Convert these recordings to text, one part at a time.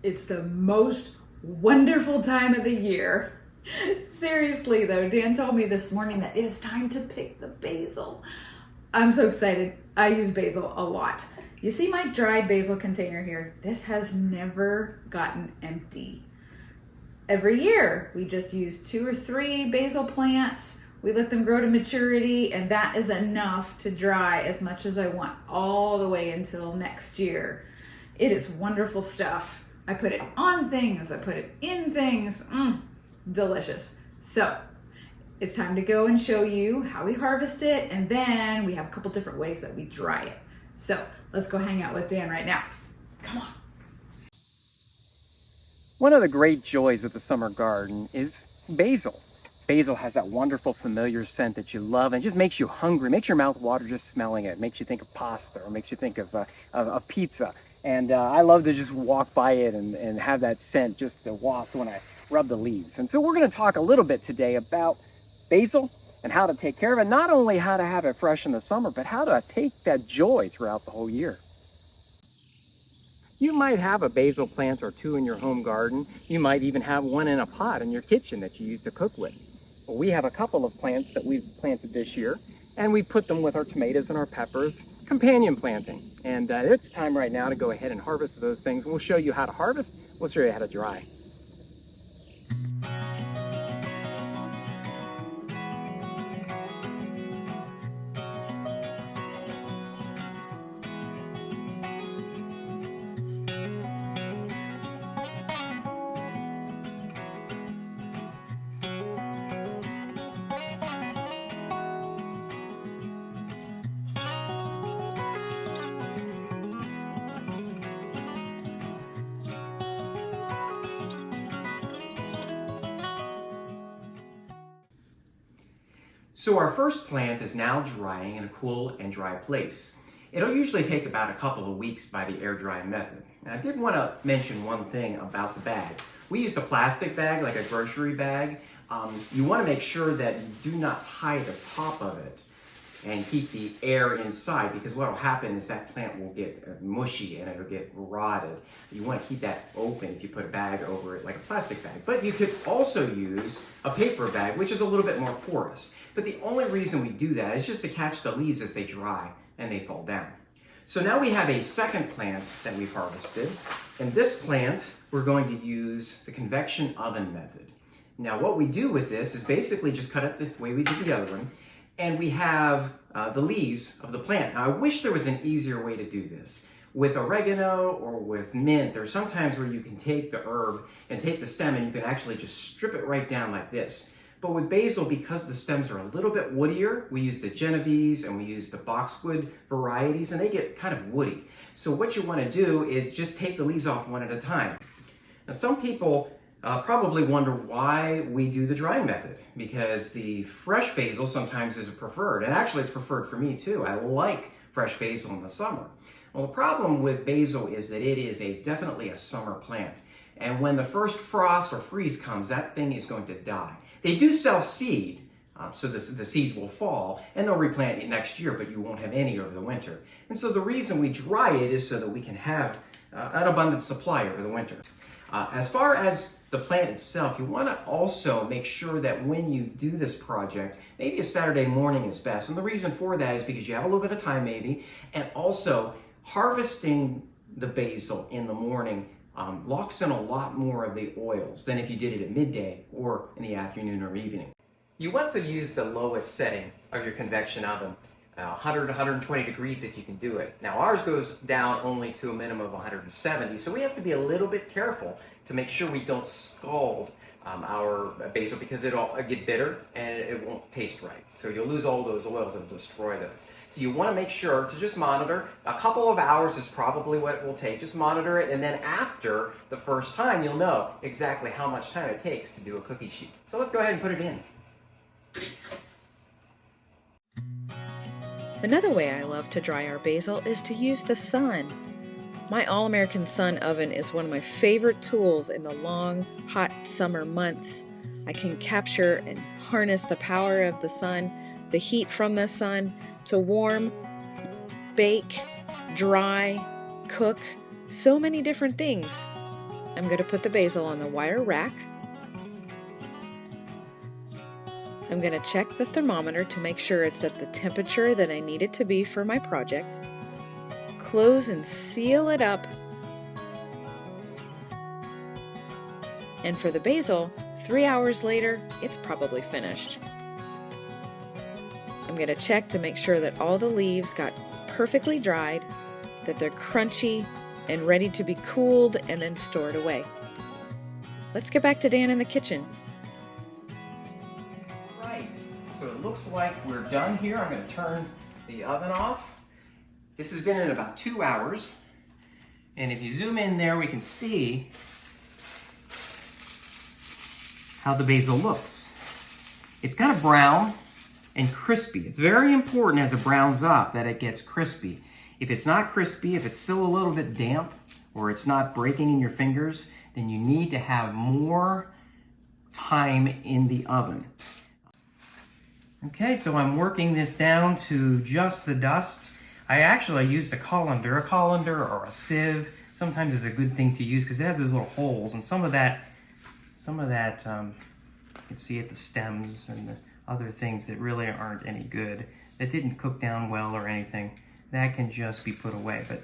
It's the most wonderful time of the year. Seriously though, Dan told me this morning that it is time to pick the basil. I'm so excited. I use basil a lot. You see my dried basil container here? This has never gotten empty. Every year we just use 2 or 3 basil plants. We let them grow to maturity, and that is enough to dry as much as I want all the way until next year. It is wonderful stuff. I put it on things, I put it in things. Delicious. So it's time to go and show you how we harvest it, and then we have a couple different ways that we dry it. So let's go hang out with Dan right now. Come on. One of the great joys of the summer garden is basil. Basil has that wonderful familiar scent that you love, and it just makes you hungry, makes your mouth water just smelling it, makes you think of pasta, or makes you think of pizza. And I love to just walk by it and have that scent just to waft when I rub the leaves. And so we're going to talk a little bit today about basil and how to take care of it. Not only how to have it fresh in the summer, but how to take that joy throughout the whole year. You might have a basil plant or 2 in your home garden. You might even have one in a pot in your kitchen that you use to cook with. Well, we have a couple of plants that we've planted this year, and we put them with our tomatoes and our peppers, companion planting. And it's time right now to go ahead and harvest those things. We'll show you how to harvest. We'll show you how to dry. So our first plant is now drying in a cool and dry place. It'll usually take about a couple of weeks by the air drying method. Now, I did want to mention one thing about the bag. We used a plastic bag, like a grocery bag. You want to make sure that you do not tie the top of it and keep the air inside, because what will happen is that plant will get mushy and it'll get rotted. You want to keep that open if you put a bag over it, like a plastic bag. But you could also use a paper bag, which is a little bit more porous. But the only reason we do that is just to catch the leaves as they dry and they fall down. So now we have a second plant that we've harvested. And this plant, we're going to use the convection oven method. Now what we do with this is basically just cut it the way we did the other one, and we have the leaves of the plant. Now I wish there was an easier way to do this. With oregano or with mint, there's sometimes where you can take the herb and take the stem and you can actually just strip it right down like this. But with basil, because the stems are a little bit woodier, we use the Genovese and we use the boxwood varieties, and they get kind of woody. So what you want to do is just take the leaves off one at a time. Now some people probably wonder why we do the drying method, because the fresh basil sometimes is preferred, and actually it's preferred for me too. I like fresh basil in the summer. Well, the problem with basil is that it is definitely a summer plant, and when the first frost or freeze comes, that thing is going to die. They do self-seed, so the seeds will fall, and they'll replant it next year, but you won't have any over the winter. And so the reason we dry it is so that we can have an abundant supply over the winter. As far as the plant itself, you want to also make sure that when you do this project, maybe a Saturday morning is best. And the reason for that is because you have a little bit of time maybe, and also harvesting the basil in the morning locks in a lot more of the oils than if you did it at midday or in the afternoon or evening. You want to use the lowest setting of your convection oven, 100 to 120 degrees if you can do it. Now ours goes down only to a minimum of 170, so we have to be a little bit careful to make sure we don't scald our basil, because it'll get bitter and it won't taste right. So you'll lose all those oils and destroy those. So you want to make sure to just monitor. A couple of hours is probably what it will take. Just monitor it, and then after the first time, you'll know exactly how much time it takes to do a cookie sheet. So let's go ahead and put it in. Another way I love to dry our basil is to use the sun. My All-American Sun oven is one of my favorite tools in the long, hot summer months. I can capture and harness the power of the sun, the heat from the sun, to warm, bake, dry, cook, so many different things. I'm going to put the basil on the wire rack. I'm going to check the thermometer to make sure it's at the temperature that I need it to be for my project. Close and seal it up. And for the basil, 3 hours later, it's probably finished. I'm going to check to make sure that all the leaves got perfectly dried, that they're crunchy and ready to be cooled and then stored away. Let's get back to Dan in the kitchen. Right, so it looks like we're done here. I'm going to turn the oven off. This has been in about 2 hours. And if you zoom in there, we can see how the basil looks. It's kind of brown and crispy. It's very important as it browns up that it gets crispy. If it's not crispy, if it's still a little bit damp, or it's not breaking in your fingers, then you need to have more time in the oven. Okay, so I'm working this down to just the dust. I actually used a colander or a sieve. Sometimes is a good thing to use because it has those little holes, and some of that you can see at the stems and the other things that really aren't any good, that didn't cook down well or anything, that can just be put away. But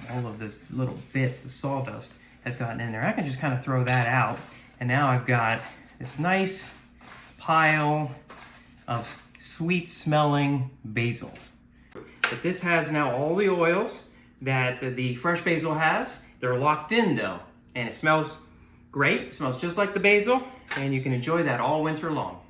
all of those little bits, the sawdust, has gotten in there. I can just kind of throw that out, and now I've got this nice pile of sweet-smelling basil. But this has now all the oils that the fresh basil has. They're locked in though, and it smells great. It smells just like the basil, and you can enjoy that all winter long.